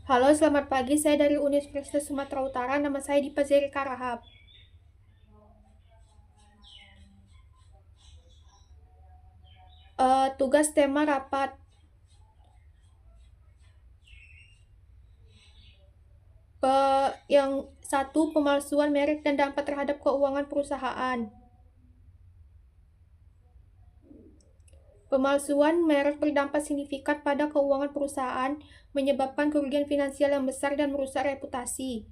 Halo, selamat pagi. Saya dari Universitas Sumatera Utara. Nama saya Dipa Zerika Rahab. Tugas tema rapat yang satu, pemalsuan merek dan dampak terhadap keuangan perusahaan. Pemalsuan merek berdampak signifikan pada keuangan perusahaan, menyebabkan kerugian finansial yang besar dan merusak reputasi.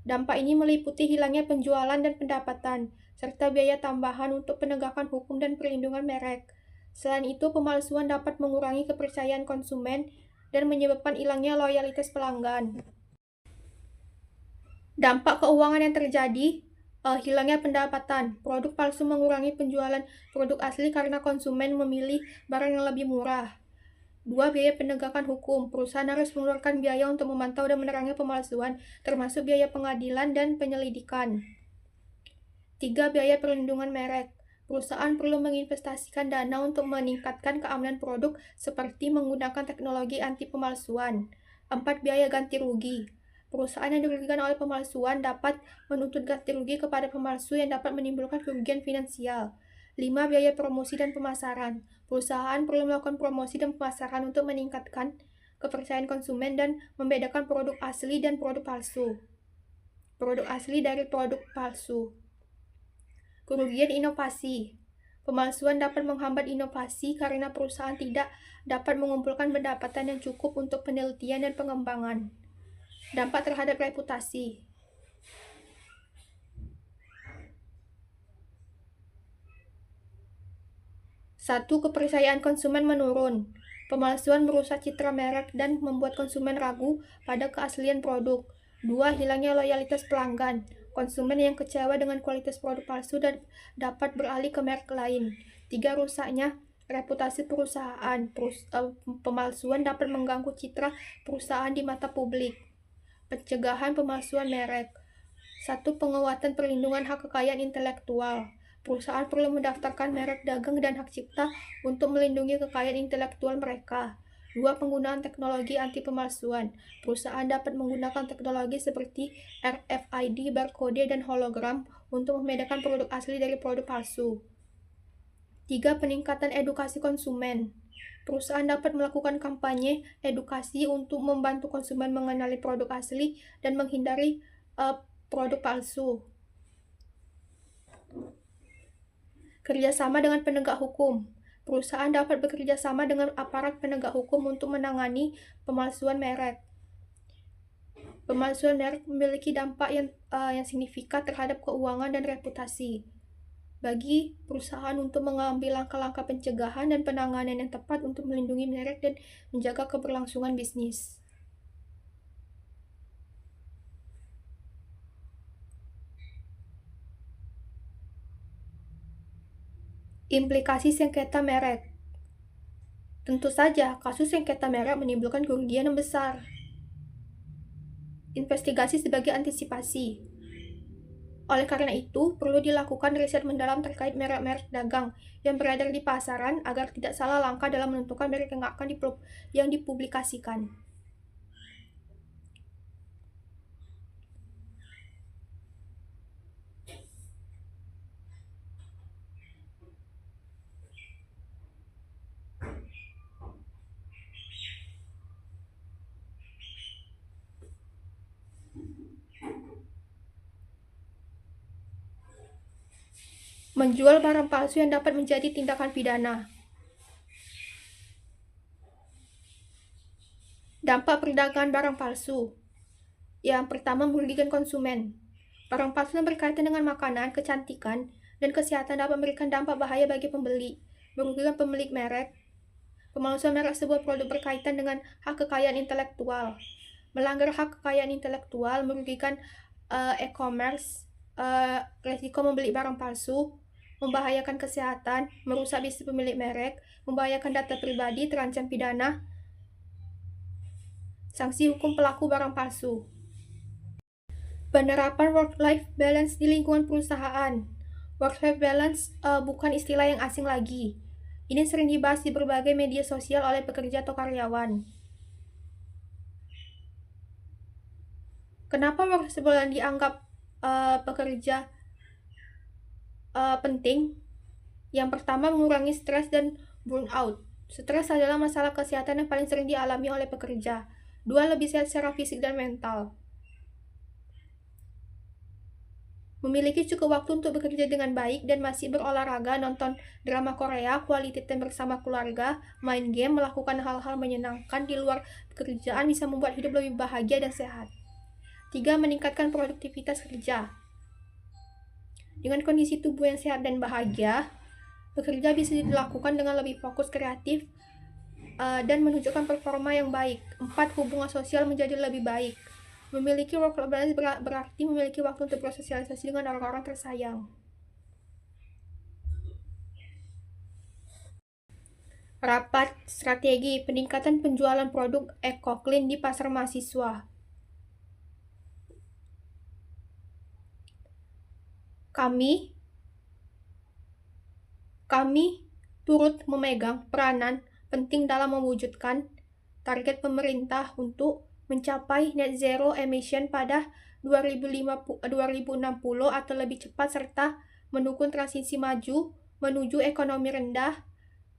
Dampak ini meliputi hilangnya penjualan dan pendapatan, serta biaya tambahan untuk penegakan hukum dan perlindungan merek. Selain itu, pemalsuan dapat mengurangi kepercayaan konsumen dan menyebabkan hilangnya loyalitas pelanggan. Dampak keuangan yang terjadi, hilangnya pendapatan. Produk palsu mengurangi penjualan produk asli karena konsumen memilih barang yang lebih murah. 2. Biaya penegakan hukum. Perusahaan harus mengeluarkan biaya untuk memantau dan menerangi pemalsuan, termasuk biaya pengadilan dan penyelidikan. 3. Biaya perlindungan merek. Perusahaan perlu menginvestasikan dana untuk meningkatkan keamanan produk seperti menggunakan teknologi anti pemalsuan. 4. Biaya ganti rugi. Perusahaan yang dirugikan oleh pemalsuan dapat menuntut ganti rugi kepada pemalsu yang dapat menimbulkan kerugian finansial. 5. Biaya promosi dan pemasaran. Perusahaan perlu melakukan promosi dan pemasaran untuk meningkatkan kepercayaan konsumen dan membedakan produk asli dan produk palsu. Produk asli dari produk palsu. Kerugian inovasi. Pemalsuan dapat menghambat inovasi karena perusahaan tidak dapat mengumpulkan pendapatan yang cukup untuk penelitian dan pengembangan. Dampak terhadap reputasi. 1. Kepercayaan konsumen menurun. Pemalsuan merusak citra merek dan membuat konsumen ragu pada keaslian produk. 2. Hilangnya loyalitas pelanggan. Konsumen yang kecewa dengan kualitas produk palsu dan dapat beralih ke merek lain. 3. Rusaknya reputasi perusahaan. Pemalsuan dapat mengganggu citra perusahaan di mata publik. Pencegahan pemalsuan merek. 1. Penguatan perlindungan hak kekayaan intelektual. Perusahaan perlu mendaftarkan merek dagang dan hak cipta untuk melindungi kekayaan intelektual mereka. 2. Penggunaan teknologi anti pemalsuan. Perusahaan dapat menggunakan teknologi seperti RFID, barcode, dan hologram untuk membedakan produk asli dari produk palsu. 3. Peningkatan edukasi konsumen. Perusahaan dapat melakukan kampanye edukasi untuk membantu konsumen mengenali produk asli dan menghindari produk palsu. Kerjasama dengan penegak hukum. Perusahaan dapat bekerja sama dengan aparat penegak hukum untuk menangani pemalsuan merek. Pemalsuan merek memiliki dampak yang signifikan terhadap keuangan dan reputasi. Bagi perusahaan untuk mengambil langkah-langkah pencegahan dan penanganan yang tepat untuk melindungi merek dan menjaga keberlangsungan bisnis. Implikasi sengketa merek. Tentu saja, kasus sengketa merek menimbulkan kerugian yang besar. Investigasi sebagai antisipasi. Oleh karena itu, perlu dilakukan riset mendalam terkait merek-merek dagang yang beredar di pasaran agar tidak salah langkah dalam menentukan merek yang dipublikasikan. Menjual barang palsu yang dapat menjadi tindakan pidana. Dampak perdagangan barang palsu. Yang pertama, merugikan konsumen. Barang palsu yang berkaitan dengan makanan, kecantikan, dan kesehatan dapat memberikan dampak bahaya bagi pembeli, merugikan pemilik merek. Pemalsuan merek sebuah produk berkaitan dengan hak kekayaan intelektual. Melanggar hak kekayaan intelektual, merugikan e-commerce, resiko membeli barang palsu, membahayakan kesehatan, merusak bisnis pemilik merek, membahayakan data pribadi, terancam pidana. Sanksi hukum pelaku barang palsu. Penerapan work-life balance di lingkungan perusahaan. Work-life balance bukan istilah yang asing lagi. Ini sering dibahas di berbagai media sosial oleh pekerja atau karyawan. Kenapa work life balance dianggap pekerja penting? Yang pertama, mengurangi stres dan burnout. Stres adalah masalah kesehatan yang paling sering dialami oleh pekerja. Dua, lebih sehat secara fisik dan mental. Memiliki cukup waktu untuk bekerja dengan baik dan masih berolahraga, nonton drama Korea, quality time bersama keluarga, main game, melakukan hal-hal menyenangkan di luar pekerjaan bisa membuat hidup lebih bahagia dan sehat. 3. Meningkatkan produktivitas kerja. Dengan kondisi tubuh yang sehat dan bahagia, bekerja bisa dilakukan dengan lebih fokus, kreatif, dan menunjukkan performa yang baik. 4. Hubungan sosial menjadi lebih baik. Memiliki work-life balance berarti memiliki waktu untuk bersosialisasi dengan orang-orang tersayang. Rapat strategi peningkatan penjualan produk EcoClean di pasar mahasiswa. Kami turut memegang peranan penting dalam mewujudkan target pemerintah untuk mencapai net zero emission pada 2060 atau lebih cepat, serta mendukung transisi maju menuju ekonomi rendah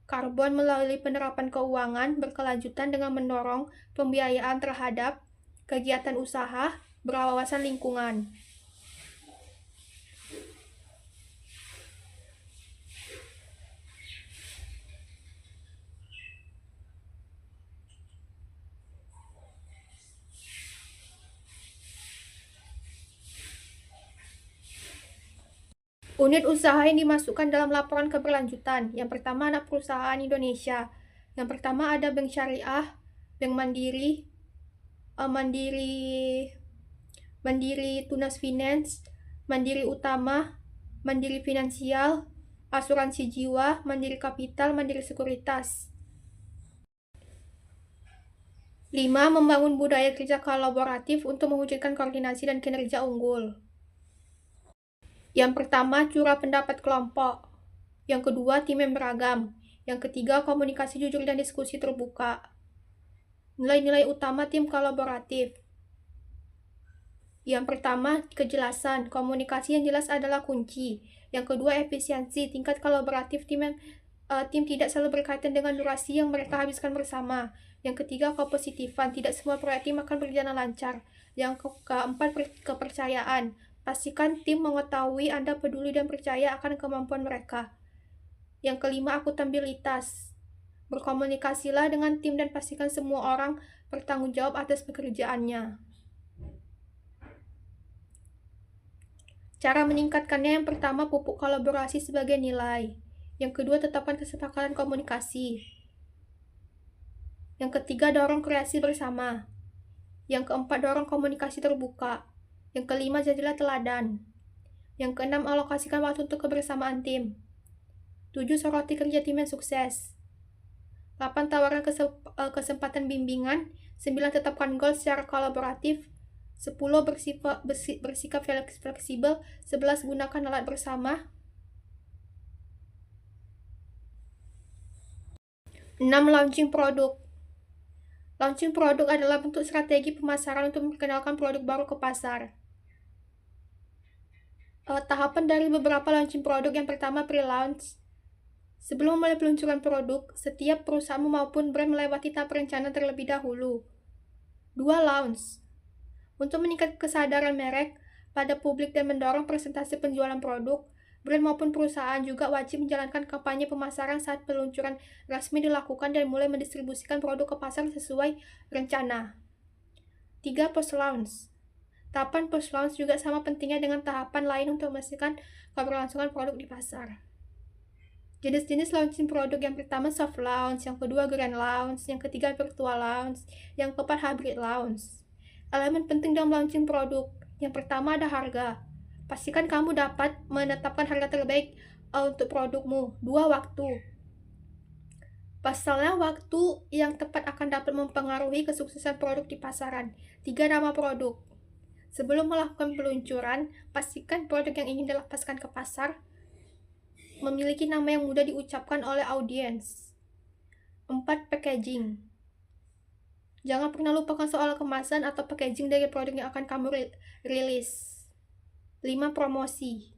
karbon melalui penerapan keuangan berkelanjutan dengan mendorong pembiayaan terhadap kegiatan usaha berwawasan lingkungan. Unit usaha yang dimasukkan dalam laporan keberlanjutan. Yang pertama, anak perusahaan Indonesia. Yang pertama ada Bank Syariah, Bank Mandiri, Mandiri Tunas Finance, Mandiri Utama, Mandiri Finansial, Asuransi Jiwa, Mandiri Kapital, Mandiri Sekuritas. 5. Membangun budaya kerja kolaboratif untuk mewujudkan koordinasi dan kinerja unggul. Yang pertama, curah pendapat kelompok. Yang kedua, tim yang beragam. Yang ketiga, komunikasi jujur dan diskusi terbuka. Nilai-nilai utama tim kolaboratif. Yang pertama, kejelasan. Komunikasi yang jelas adalah kunci. Yang kedua, efisiensi. Tingkat kolaboratif tim tidak selalu berkaitan dengan durasi yang mereka habiskan bersama. Yang ketiga, kepositifan. Tidak semua proyek tim akan berjalan lancar. Yang keempat, kepercayaan. Pastikan tim mengetahui Anda peduli dan percaya akan kemampuan mereka. Yang kelima, akuntabilitas. Berkomunikasilah dengan tim dan pastikan semua orang bertanggung jawab atas pekerjaannya. Cara meningkatkannya, yang pertama, pupuk kolaborasi sebagai nilai. Yang kedua, tetapkan kesepakatan komunikasi. Yang ketiga, dorong kreasi bersama. Yang keempat, dorong komunikasi terbuka. Yang kelima, jadilah teladan. Yang keenam, alokasikan waktu untuk kebersamaan tim. 7. Soroti kerja tim yang sukses. 8. Tawarkan kesempatan bimbingan. 9. Tetapkan goal secara kolaboratif. 10. Bersikap fleksibel. 11. Gunakan alat bersama. 6. Launching produk. Launching produk adalah bentuk strategi pemasaran untuk memperkenalkan produk baru ke pasar. Tahapan dari beberapa launching produk. Yang pertama, pre-launch. Sebelum mulai peluncuran produk, setiap perusahaan maupun brand melewati tahap perencanaan terlebih dahulu. 2. Launch. Untuk meningkatkan kesadaran merek pada publik dan mendorong presentasi penjualan produk, brand maupun perusahaan juga wajib menjalankan kampanye pemasaran saat peluncuran resmi dilakukan dan mulai mendistribusikan produk ke pasar sesuai rencana. 3. Post-launch. Tahapan post-launch juga sama pentingnya dengan tahapan lain untuk memastikan keberlangsungan produk di pasar. Jenis-jenis launching produk: yang pertama, soft launch, yang kedua, grand launch, yang ketiga, virtual launch, yang keempat, hybrid launch. Elemen penting dalam launching produk. Yang pertama, ada harga. Pastikan kamu dapat menetapkan harga terbaik untuk produkmu. 2. Waktu. Pasalnya, waktu yang tepat akan dapat mempengaruhi kesuksesan produk di pasaran. 3. Nama produk. Sebelum melakukan peluncuran, pastikan produk yang ingin dilepaskan ke pasar memiliki nama yang mudah diucapkan oleh audiens. 4. Packaging. Jangan pernah lupakan soal kemasan atau packaging dari produk yang akan kamu rilis. 5. Promosi.